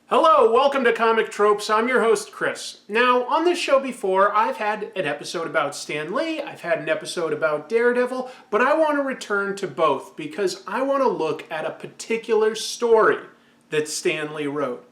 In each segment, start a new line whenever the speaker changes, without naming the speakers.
Hello, welcome to Comic Tropes. I'm your host, Chris. Now, on this show before, I've had an episode about Stan Lee, I've had an episode about Daredevil, but I want to return to both because I want to look at a particular story that Stan Lee wrote.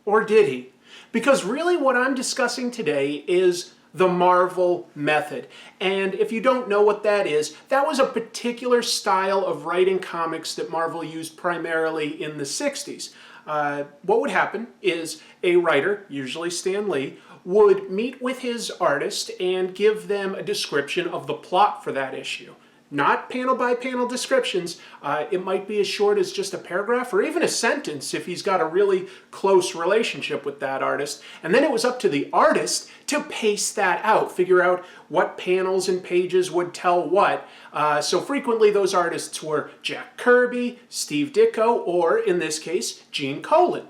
Or did he? Because really what I'm discussing today is the Marvel method. And if you don't know what that is, that was a particular style of writing comics that Marvel used primarily in the 60s. What would happen is a writer, usually Stan Lee, would meet with his artist and give them a description of the plot for that issue. Not panel by panel descriptions. It might be as short as just a paragraph or even a sentence if he's got a really close relationship with that artist. And then it was up to the artist to pace that out, figure out what panels and pages would tell what. So frequently those artists were Jack Kirby, Steve Ditko, or in this case, Gene Colan.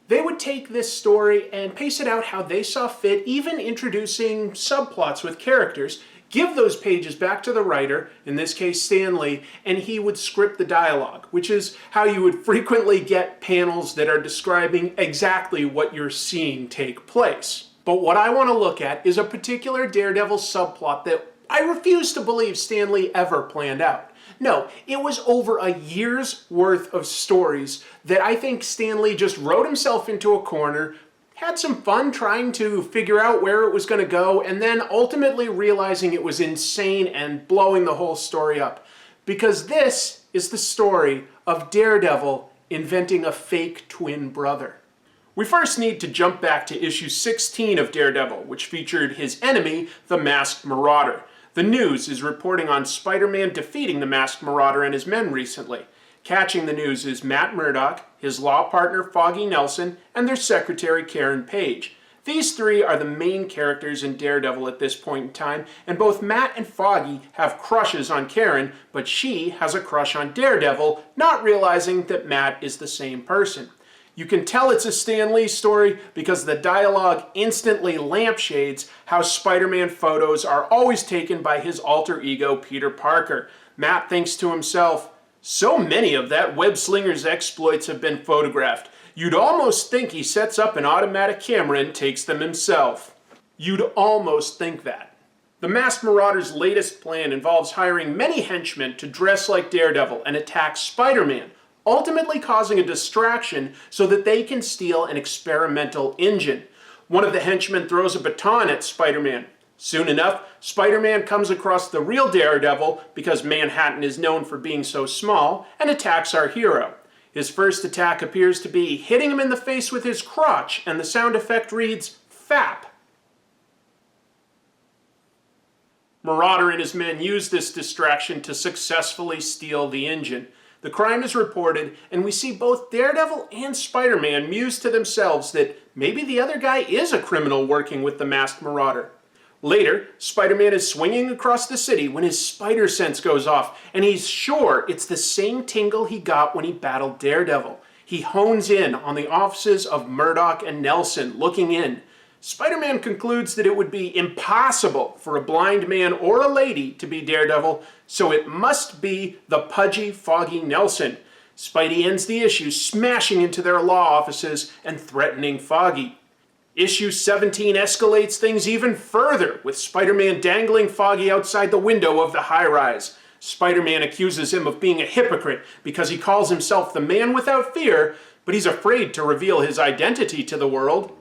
They would take this story and pace it out how they saw fit, even introducing subplots with characters, give those pages back to the writer, in this case Stan Lee, and he would script the dialogue, which is how you would frequently get panels that are describing exactly what you're seeing take place. But what I want to look at is a particular Daredevil subplot that I refuse to believe Stan Lee ever planned out. No, it was over a year's worth of stories that I think Stan Lee just wrote himself into a corner, had some fun trying to figure out where it was going to go, and then ultimately realizing it was insane and blowing the whole story up. Because this is the story of Daredevil inventing a fake twin brother. We first need to jump back to issue 16 of Daredevil, which featured his enemy, the Masked Marauder. The news is reporting on Spider-Man defeating the Masked Marauder and his men recently. Catching the news is Matt Murdock, his law partner Foggy Nelson, and their secretary Karen Page. These three are the main characters in Daredevil at this point in time, and both Matt and Foggy have crushes on Karen, but she has a crush on Daredevil, not realizing that Matt is the same person. You can tell it's a Stan Lee story because the dialogue instantly lampshades how Spider-Man photos are always taken by his alter ego Peter Parker. Matt thinks to himself, "So many of that web-slinger's exploits have been photographed. You'd almost think he sets up an automatic camera and takes them himself." You'd almost think that. The Masked Marauder's latest plan involves hiring many henchmen to dress like Daredevil and attack Spider-Man, ultimately causing a distraction so that they can steal an experimental engine. One of the henchmen throws a baton at Spider-Man. Soon enough, Spider-Man comes across the real Daredevil, because Manhattan is known for being so small, and attacks our hero. His first attack appears to be hitting him in the face with his crotch, and the sound effect reads, "Fap." Marauder and his men use this distraction to successfully steal the engine. The crime is reported, and we see both Daredevil and Spider-Man muse to themselves that maybe the other guy is a criminal working with the Masked Marauder. Later, Spider-Man is swinging across the city when his spider sense goes off, and he's sure it's the same tingle he got when he battled Daredevil. He hones in on the offices of Murdock and Nelson, looking in. Spider-Man concludes that it would be impossible for a blind man or a lady to be Daredevil, so it must be the pudgy Foggy Nelson. Spidey ends the issue smashing into their law offices and threatening Foggy. Issue 17 escalates things even further, with Spider-Man dangling Foggy outside the window of the high-rise. Spider-Man accuses him of being a hypocrite because he calls himself the man without fear, but he's afraid to reveal his identity to the world.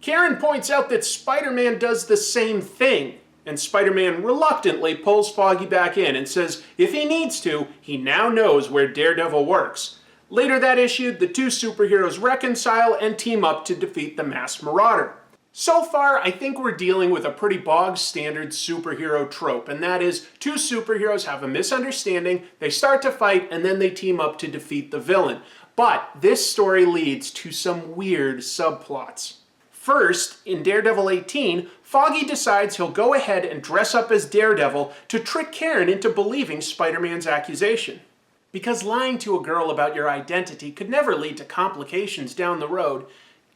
Karen points out that Spider-Man does the same thing, and Spider-Man reluctantly pulls Foggy back in and says if he needs to, he now knows where Daredevil works. Later that issue, the two superheroes reconcile and team up to defeat the Masked Marauder. So far, I think we're dealing with a pretty bog-standard superhero trope, and that is two superheroes have a misunderstanding, they start to fight, and then they team up to defeat the villain. But this story leads to some weird subplots. First, in Daredevil 18, Foggy decides he'll go ahead and dress up as Daredevil to trick Karen into believing Spider-Man's accusation. Because lying to a girl about your identity could never lead to complications down the road,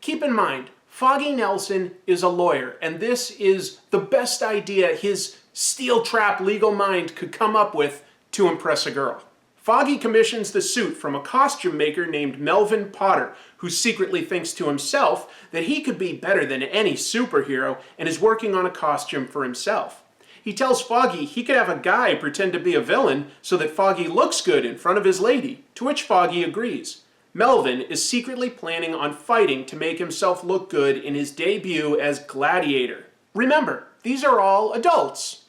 keep in mind, Foggy Nelson is a lawyer, and this is the best idea his steel-trap legal mind could come up with to impress a girl. Foggy commissions the suit from a costume maker named Melvin Potter, who secretly thinks to himself that he could be better than any superhero and is working on a costume for himself. He tells Foggy he could have a guy pretend to be a villain so that Foggy looks good in front of his lady, to which Foggy agrees. Melvin is secretly planning on fighting to make himself look good in his debut as Gladiator. Remember, these are all adults.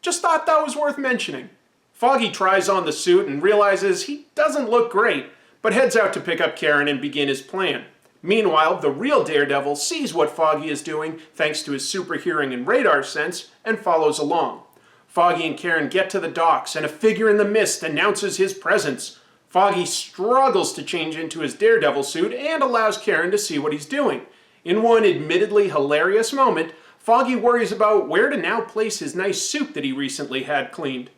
Just thought that was worth mentioning. Foggy tries on the suit and realizes he doesn't look great, but heads out to pick up Karen and begin his plan. Meanwhile, the real Daredevil sees what Foggy is doing thanks to his super hearing and radar sense and follows along. Foggy and Karen get to the docks and a figure in the mist announces his presence. Foggy struggles to change into his Daredevil suit and allows Karen to see what he's doing. In one admittedly hilarious moment, Foggy worries about where to now place his nice suit that he recently had cleaned.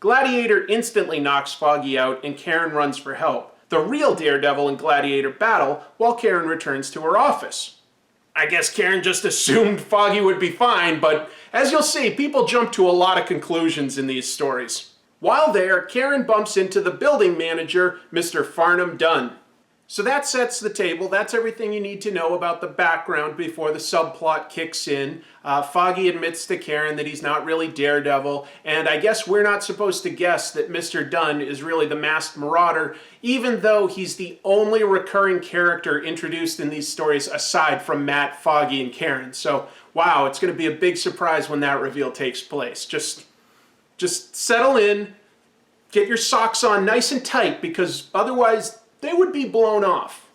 Gladiator instantly knocks Foggy out and Karen runs for help. The real Daredevil and Gladiator battle while Karen returns to her office. I guess Karen just assumed Foggy would be fine, but as you'll see, people jump to a lot of conclusions in these stories. While there, Karen bumps into the building manager, Mr. Farnham Dunn. So that sets the table. That's everything you need to know about the background before the subplot kicks in. Foggy admits to Karen that he's not really Daredevil, and I guess we're not supposed to guess that Mr. Dunn is really the masked marauder, even though he's the only recurring character introduced in these stories aside from Matt, Foggy, and Karen. So, wow, it's going to be a big surprise when that reveal takes place. Just settle in, get your socks on nice and tight, because otherwise they would be blown off.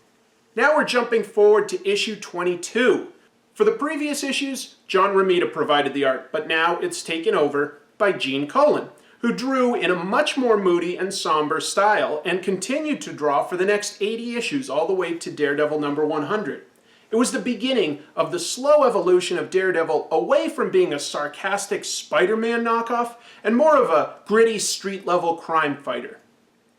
Now we're jumping forward to issue 22. For the previous issues, John Romita provided the art, but now it's taken over by Gene Colan, who drew in a much more moody and somber style and continued to draw for the next 80 issues all the way to Daredevil number 100. It was the beginning of the slow evolution of Daredevil away from being a sarcastic Spider-Man knockoff and more of a gritty street-level crime fighter.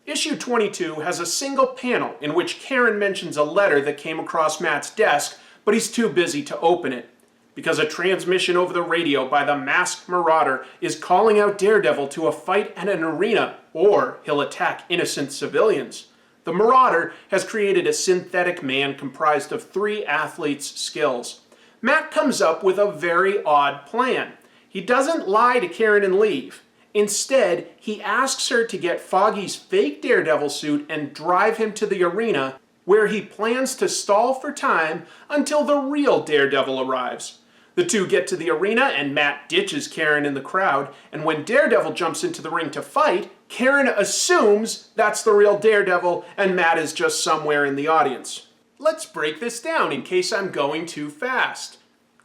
Issue 22 has a single panel in which Karen mentions a letter that came across Matt's desk, but he's too busy to open it, because a transmission over the radio by the masked marauder is calling out Daredevil to a fight at an arena, or he'll attack innocent civilians. The marauder has created a synthetic man comprised of 3 athletes' skills. Matt comes up with a very odd plan. He doesn't lie to Karen and leave. Instead, he asks her to get Foggy's fake Daredevil suit and drive him to the arena, where he plans to stall for time until the real Daredevil arrives. The two get to the arena and Matt ditches Karen in the crowd, and when Daredevil jumps into the ring to fight, Karen assumes that's the real Daredevil and Matt is just somewhere in the audience. Let's break this down in case I'm going too fast.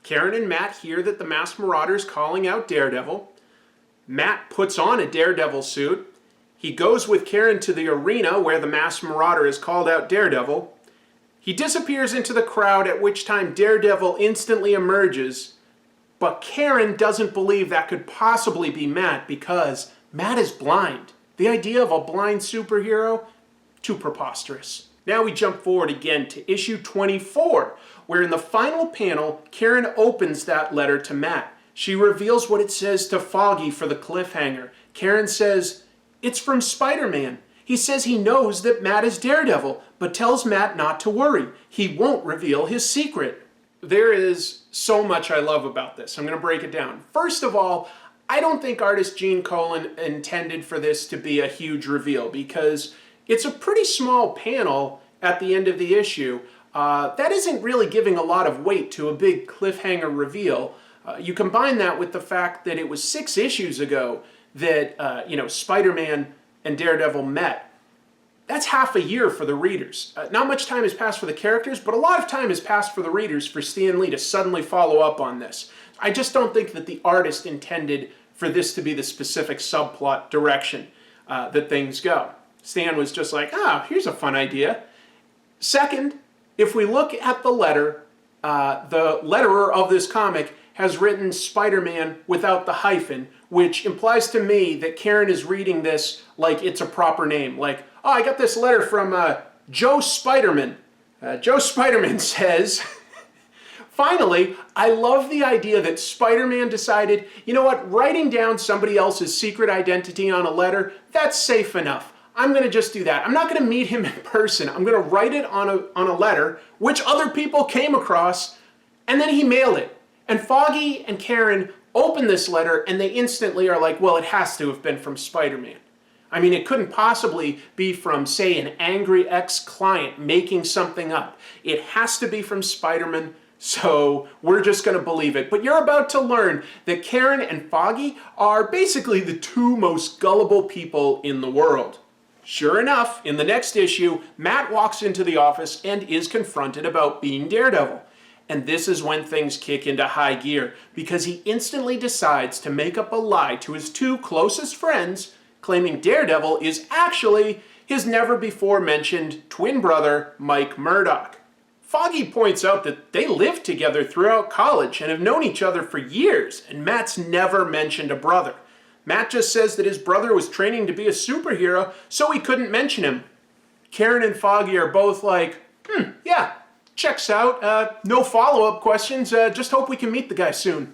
Karen and Matt hear that the masked marauder is calling out Daredevil. Matt puts on a Daredevil suit. He goes with Karen to the arena where the masked marauder has called out Daredevil. He disappears into the crowd, at which time Daredevil instantly emerges. But Karen doesn't believe that could possibly be Matt because Matt is blind. The idea of a blind superhero? Too preposterous. Now we jump forward again to issue 24, where in the final panel, Karen opens that letter to Matt. She reveals what it says to Foggy for the cliffhanger. Karen says, "It's from Spider-Man. He says he knows that Matt is Daredevil, but tells Matt not to worry. He won't reveal his secret." There is so much I love about this. I'm going to break it down. First of all, I don't think artist Gene Colan intended for this to be a huge reveal because it's a pretty small panel at the end of the issue. That isn't really giving a lot of weight to a big cliffhanger reveal. You combine that with the fact that it was 6 issues ago that Spider-Man and Daredevil met. That's half a year for the readers. Not much time has passed for the characters, but a lot of time has passed for the readers for Stan Lee to suddenly follow up on this. I just don't think that the artist intended for this to be the specific subplot direction that things go. Stan was just like, here's a fun idea. Second, if we look at the letter, the letterer of this comic has written Spider-Man without the hyphen, which implies to me that Karen is reading this like it's a proper name. Like, I got this letter from Joe Spiderman. Joe Spiderman says, finally, I love the idea that Spider-Man decided, you know what, writing down somebody else's secret identity on a letter, that's safe enough. I'm going to just do that. I'm not going to meet him in person. I'm going to write it on a letter, which other people came across, and then he mailed it. And Foggy and Karen open this letter, and they instantly are like, well, it has to have been from Spider-Man. I mean, it couldn't possibly be from, say, an angry ex-client making something up. It has to be from Spider-Man, so we're just going to believe it. But you're about to learn that Karen and Foggy are basically the two most gullible people in the world. Sure enough, in the next issue, Matt walks into the office and is confronted about being Daredevil. And this is when things kick into high gear, because he instantly decides to make up a lie to his two closest friends, claiming Daredevil is actually his never-before-mentioned twin brother, Mike Murdock. Foggy points out that they lived together throughout college and have known each other for years, and Matt's never mentioned a brother. Matt just says that his brother was training to be a superhero, so he couldn't mention him. Karen and Foggy are both like, yeah, checks out. No follow-up questions. Just hope we can meet the guy soon.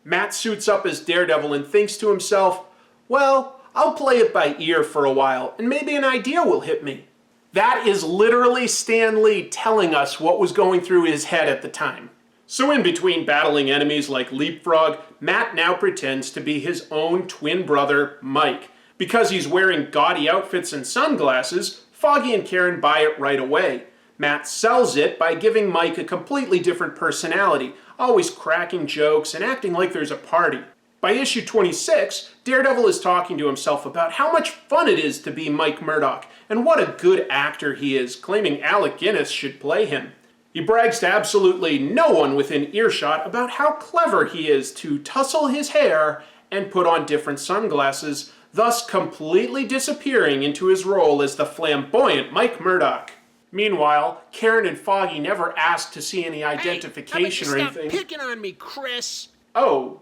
Matt suits up as Daredevil and thinks to himself, well, I'll play it by ear for a while, and maybe an idea will hit me. That is literally Stan Lee telling us what was going through his head at the time. So in between battling enemies like Leapfrog, Matt now pretends to be his own twin brother, Mike. Because he's wearing gaudy outfits and sunglasses, Foggy and Karen buy it right away. Matt sells it by giving Mike a completely different personality, always cracking jokes and acting like there's a party. By issue 26, Daredevil is talking to himself about how much fun it is to be Mike Murdock, and what a good actor he is, claiming Alec Guinness should play him. He brags to absolutely no one within earshot about how clever he is to tussle his hair and put on different sunglasses, thus completely disappearing into his role as the flamboyant Mike Murdock. Meanwhile, Karen and Foggy never ask to see any identification or anything.
Stop picking on me, Chris.
Oh,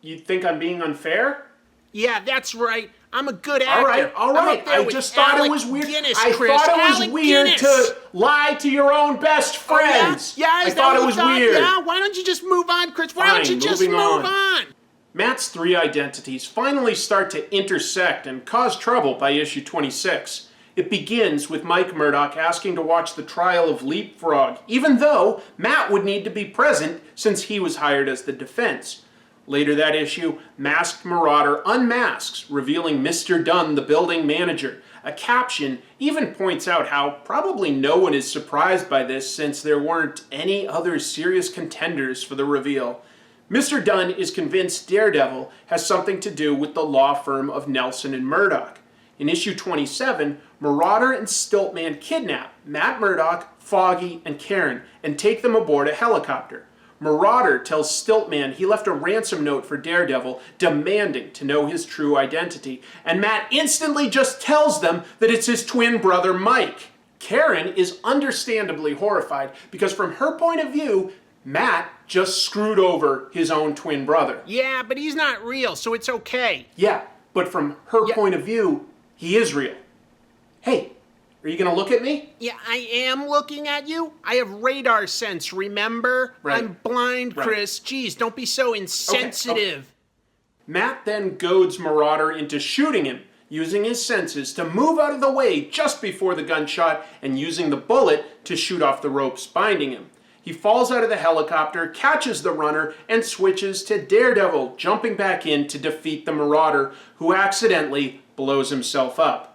you think I'm being unfair?
Yeah, that's right. I'm a good actor.
All right. I just thought it was weird. I thought it was weird to lie to your own best friends.
Yeah,
I thought it was weird.
Yeah, why don't you just move on, Chris? Why don't you just move on?
Matt's three identities finally start to intersect and cause trouble by issue 26. It begins with Mike Murdock asking to watch the trial of Leapfrog, even though Matt would need to be present since he was hired as the defense. Later that issue, Masked Marauder unmasks, revealing Mr. Dunn, the building manager. A caption even points out how probably no one is surprised by this since there weren't any other serious contenders for the reveal. Mr. Dunn is convinced Daredevil has something to do with the law firm of Nelson and Murdock. In issue 27, Marauder and Stiltman kidnap Matt Murdock, Foggy, and Karen and take them aboard a helicopter. Marauder tells Stiltman he left a ransom note for Daredevil demanding to know his true identity, and Matt instantly just tells them that it's his twin brother Mike. Karen is understandably horrified because from her point of view, Matt just screwed over his own twin brother.
Yeah, but he's not real, so it's okay.
Yeah, but from her point of view, he is real. Hey, are you going to look at me?
Yeah, I am looking at you. I have radar sense, remember?
Right.
I'm blind, Chris. Jeez, don't be so insensitive.
Okay. Matt then goads Marauder into shooting him, using his senses to move out of the way just before the gunshot and using the bullet to shoot off the ropes binding him. He falls out of the helicopter, catches the runner, and switches to Daredevil, jumping back in to defeat the Marauder, who accidentally blows himself up.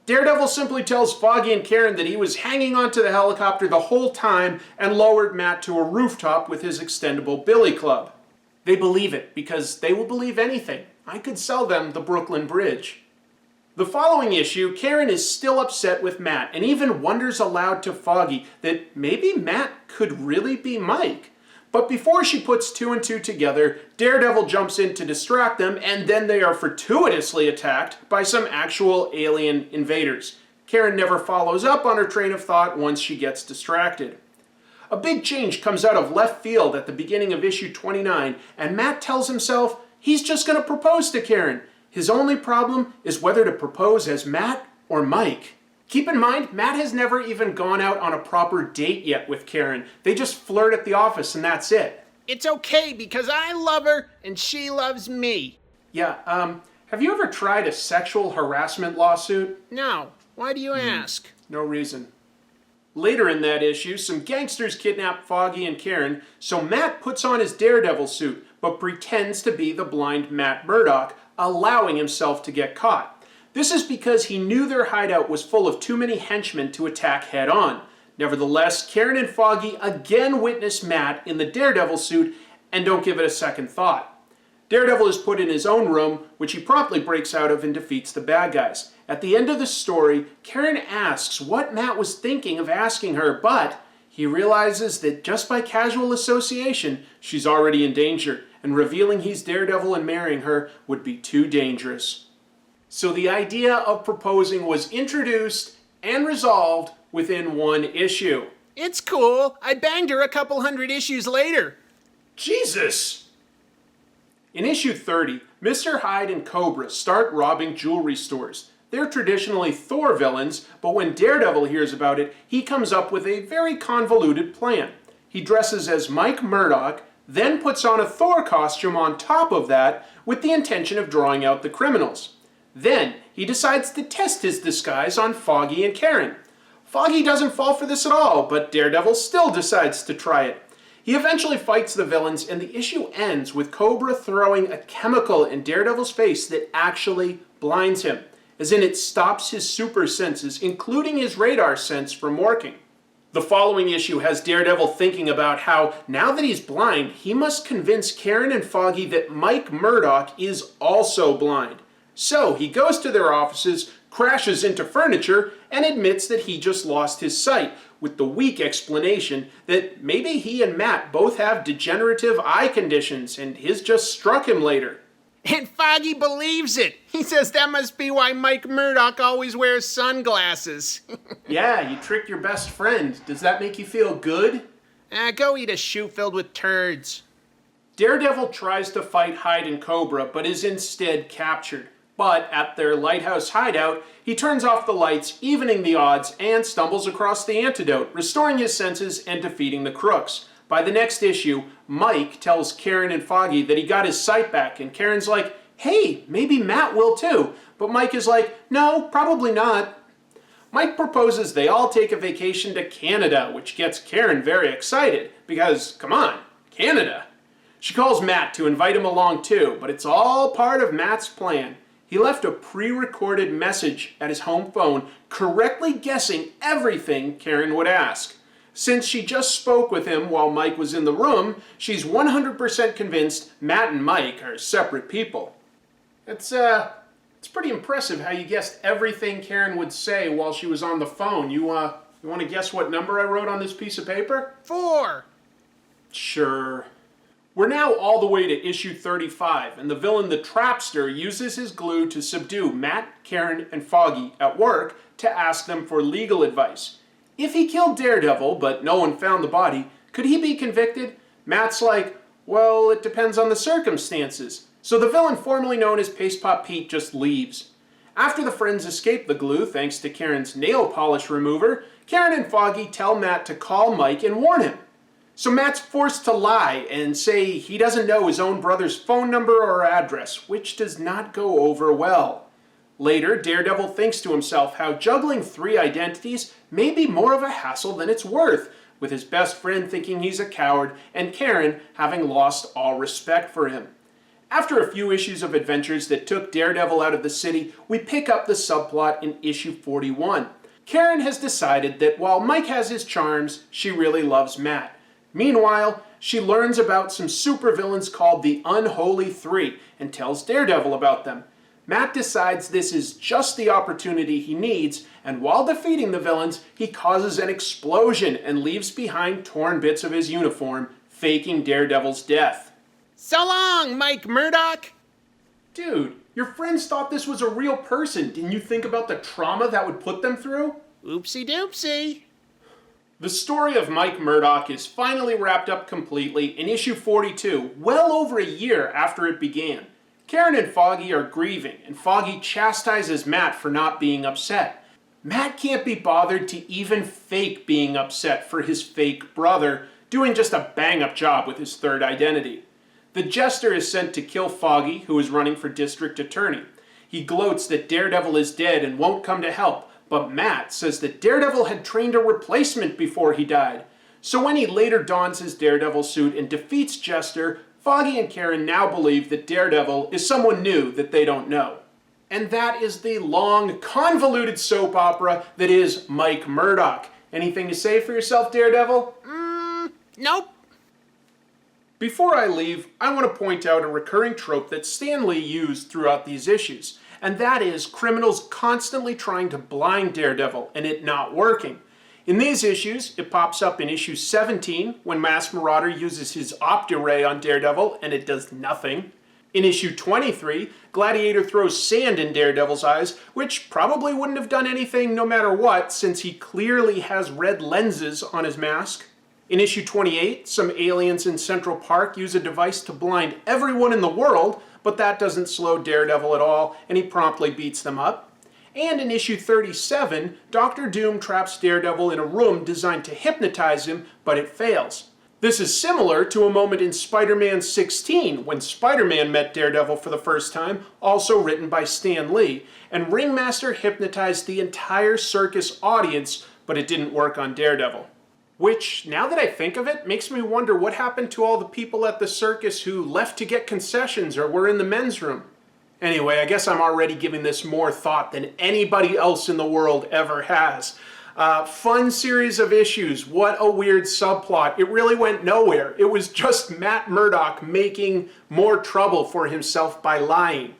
Daredevil simply tells Foggy and Karen that he was hanging onto the helicopter the whole time and lowered Matt to a rooftop with his extendable billy club. They believe it because they will believe anything. I could sell them the Brooklyn Bridge. The following issue, Karen is still upset with Matt and even wonders aloud to Foggy that maybe Matt could really be Mike. But before she puts two and two together, Daredevil jumps in to distract them, and then they are fortuitously attacked by some actual alien invaders. Karen never follows up on her train of thought once she gets distracted. A big change comes out of left field at the beginning of issue 29, and Matt tells himself he's just going to propose to Karen. His only problem is whether to propose as Matt or Mike. Keep in mind, Matt has never even gone out on a proper date yet with Karen. They just flirt at the office and that's it.
It's okay because I love her and she loves me.
Yeah, Have you ever tried a sexual harassment lawsuit?
No. Why do you ask?
No reason. Later in that issue, some gangsters kidnap Foggy and Karen, so Matt puts on his Daredevil suit, but pretends to be the blind Matt Murdock, allowing himself to get caught. This is because he knew their hideout was full of too many henchmen to attack head-on. Nevertheless, Karen and Foggy again witness Matt in the Daredevil suit and don't give it a second thought. Daredevil is put in his own room, which he promptly breaks out of and defeats the bad guys. At the end of the story, Karen asks what Matt was thinking of asking her, but he realizes that just by casual association, she's already in danger, and revealing he's Daredevil and marrying her would be too dangerous. So the idea of proposing was introduced and resolved within one issue.
It's cool. I banged her a couple hundred issues later.
Jesus! In issue 30, Mr. Hyde and Cobra start robbing jewelry stores. They're traditionally Thor villains, but when Daredevil hears about it, he comes up with a very convoluted plan. He dresses as Mike Murdock, then puts on a Thor costume on top of that with the intention of drawing out the criminals. Then, he decides to test his disguise on Foggy and Karen. Foggy doesn't fall for this at all, but Daredevil still decides to try it. He eventually fights the villains, and the issue ends with Cobra throwing a chemical in Daredevil's face that actually blinds him, as in it stops his super senses, including his radar sense, from working. The following issue has Daredevil thinking about how, now that he's blind, he must convince Karen and Foggy that Mike Murdock is also blind. So he goes to their offices, crashes into furniture, and admits that he just lost his sight, with the weak explanation that maybe he and Matt both have degenerative eye conditions and his just struck him later.
And Foggy believes it. He says that must be why Mike Murdock always wears sunglasses.
Yeah, you tricked your best friend. Does that make you feel good?
Go eat a shoe filled with turds.
Daredevil tries to fight Hyde and Cobra, but is instead captured. But at their lighthouse hideout, he turns off the lights, evening the odds, and stumbles across the antidote, restoring his senses and defeating the crooks. By the next issue, Mike tells Karen and Foggy that he got his sight back, and Karen's like, hey, maybe Matt will too. But Mike is like, no, probably not. Mike proposes they all take a vacation to Canada, which gets Karen very excited, because, come on, Canada. She calls Matt to invite him along too, but it's all part of Matt's plan. He left a pre-recorded message at his home phone, correctly guessing everything Karen would ask. Since she just spoke with him while Mike was in the room, she's 100% convinced Matt and Mike are separate people. It's pretty impressive how you guessed everything Karen would say while she was on the phone. You want to guess what number I wrote on this piece of paper?
4.
Sure. We're now all the way to issue 35, and the villain the Trapster uses his glue to subdue Matt, Karen, and Foggy at work to ask them for legal advice. If he killed Daredevil, but no one found the body, could he be convicted? Matt's like, well, it depends on the circumstances. So the villain formerly known as Paste Pot Pete just leaves. After the friends escape the glue thanks to Karen's nail polish remover, Karen and Foggy tell Matt to call Mike and warn him. So Matt's forced to lie and say he doesn't know his own brother's phone number or address, which does not go over well. Later, Daredevil thinks to himself how juggling 3 identities may be more of a hassle than it's worth, with his best friend thinking he's a coward and Karen having lost all respect for him. After a few issues of adventures that took Daredevil out of the city, we pick up the subplot in issue 41. Karen has decided that while Mike has his charms, she really loves Matt. Meanwhile, she learns about some supervillains called the Unholy Three and tells Daredevil about them. Matt decides this is just the opportunity he needs, and while defeating the villains, he causes an explosion and leaves behind torn bits of his uniform, faking Daredevil's death.
So long, Mike Murdock!
Dude, your friends thought this was a real person. Didn't you think about the trauma that would put them through?
Oopsie doopsie.
The story of Mike Murdock is finally wrapped up completely in issue 42, well over a year after it began. Karen and Foggy are grieving, and Foggy chastises Matt for not being upset. Matt can't be bothered to even fake being upset for his fake brother, doing just a bang-up job with his third identity. The Jester is sent to kill Foggy, who is running for district attorney. He gloats that Daredevil is dead and won't come to help, but Matt says that Daredevil had trained a replacement before he died. So when he later dons his Daredevil suit and defeats Jester, Foggy and Karen now believe that Daredevil is someone new that they don't know. And that is the long, convoluted soap opera that is Mike Murdock. Anything to say for yourself, Daredevil?
Nope.
Before I leave, I want to point out a recurring trope that Stan Lee used throughout these issues, and that is criminals constantly trying to blind Daredevil and it not working. In these issues, it pops up in issue 17 when Masked Marauder uses his Opti-Ray on Daredevil and it does nothing. In issue 23, Gladiator throws sand in Daredevil's eyes, which probably wouldn't have done anything no matter what, since he clearly has red lenses on his mask. In issue 28, some aliens in Central Park use a device to blind everyone in the world, but that doesn't slow Daredevil at all, and he promptly beats them up. And in issue 37, Doctor Doom traps Daredevil in a room designed to hypnotize him, but it fails. This is similar to a moment in Spider-Man 16 when Spider-Man met Daredevil for the first time, also written by Stan Lee, and Ringmaster hypnotized the entire circus audience, but it didn't work on Daredevil. Which, now that I think of it, makes me wonder what happened to all the people at the circus who left to get concessions or were in the men's room. Anyway, I guess I'm already giving this more thought than anybody else in the world ever has. Fun series of issues. What a weird subplot. It really went nowhere. It was just Matt Murdock making more trouble for himself by lying.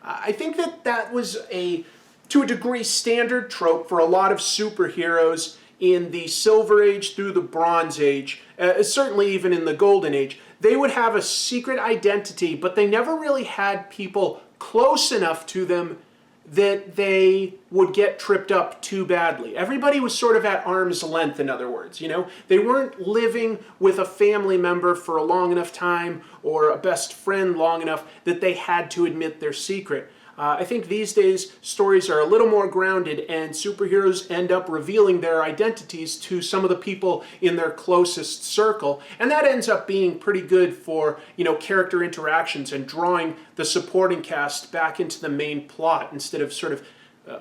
I think that was to a degree, standard trope for a lot of superheroes in the Silver Age through the Bronze Age, certainly even in the Golden Age. They would have a secret identity, but they never really had people close enough to them that they would get tripped up too badly. Everybody was sort of at arm's length, in other words, you know? They weren't living with a family member for a long enough time or a best friend long enough that they had to admit their secret. I think these days stories are a little more grounded and superheroes end up revealing their identities to some of the people in their closest circle, and that ends up being pretty good for, you know, character interactions and drawing the supporting cast back into the main plot instead of sort of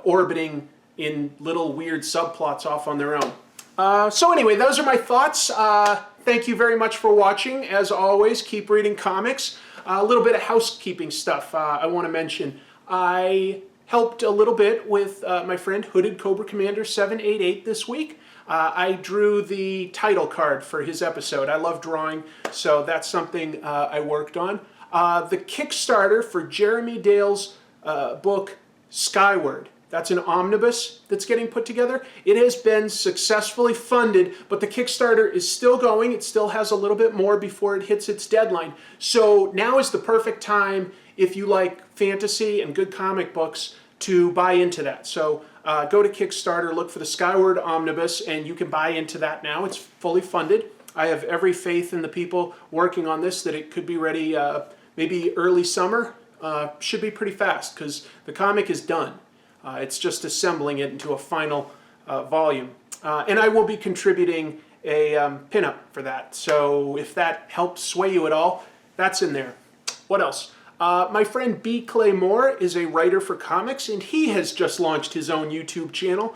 orbiting in little weird subplots off on their own. So anyway, those are my thoughts. Thank you very much for watching. As always, keep reading comics. A little bit of housekeeping stuff I want to mention. I helped a little bit with my friend Hooded Cobra Commander 788 this week. I drew the title card for his episode. I love drawing, so that's something I worked on. The Kickstarter for Jeremy Dale's book Skyward. That's an omnibus that's getting put together. It has been successfully funded, but the Kickstarter is still going. It still has a little bit more before it hits its deadline. So now is the perfect time, if you like fantasy and good comic books, to buy into that. So go to Kickstarter, look for the Skyward Omnibus, and you can buy into that now. It's fully funded. I have every faith in the people working on this that it could be ready maybe early summer. Should be pretty fast because the comic is done. It's just assembling it into a final volume. And I will be contributing a pinup for that. So if that helps sway you at all, that's in there. What else? My friend B. Clay Moore is a writer for comics, and he has just launched his own YouTube channel.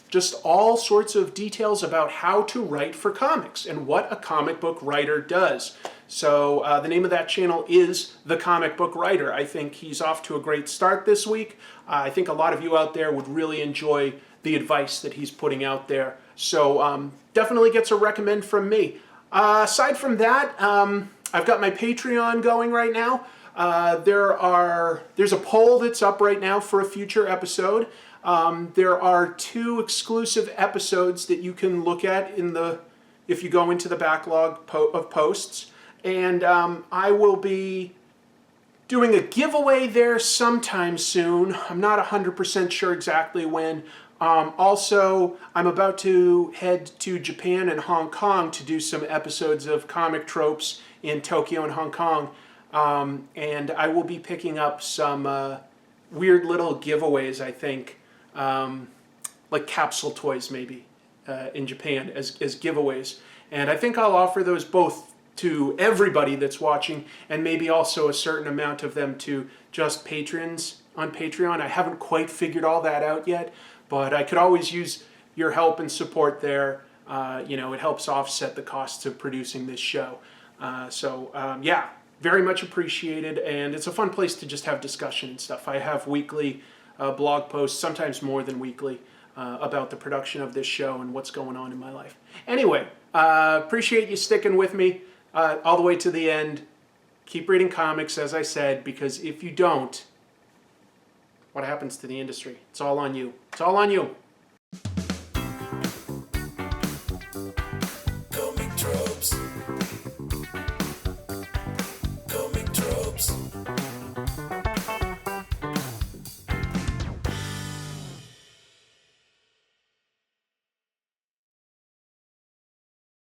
Just all sorts of details about how to write for comics and what a comic book writer does. So the name of that channel is The Comic Book Writer. I think he's off to a great start this week. I think a lot of you out there would really enjoy the advice that he's putting out there. So definitely gets a recommend from me. Aside from that, I've got my Patreon going right now. There's a poll that's up right now for a future episode. There are 2 exclusive episodes that you can look at if you go into the backlog of posts. And I will be doing a giveaway there sometime soon. I'm not 100% sure exactly when. Also, I'm about to head to Japan and Hong Kong to do some episodes of Comic Tropes in Tokyo and Hong Kong. And I will be picking up some weird little giveaways, I think, like capsule toys maybe, in Japan as giveaways. And I think I'll offer those both to everybody that's watching, and maybe also a certain amount of them to just patrons on Patreon. I haven't quite figured all that out yet, but I could always use your help and support there. It helps offset the costs of producing this show. Yeah, very much appreciated, and it's a fun place to just have discussion and stuff. I have weekly blog posts, sometimes more than weekly, about the production of this show and what's going on in my life. Anyway, appreciate you sticking with me all the way to the end. Keep reading comics, as I said, because if you don't, what happens to the industry? It's all on you. It's all on you.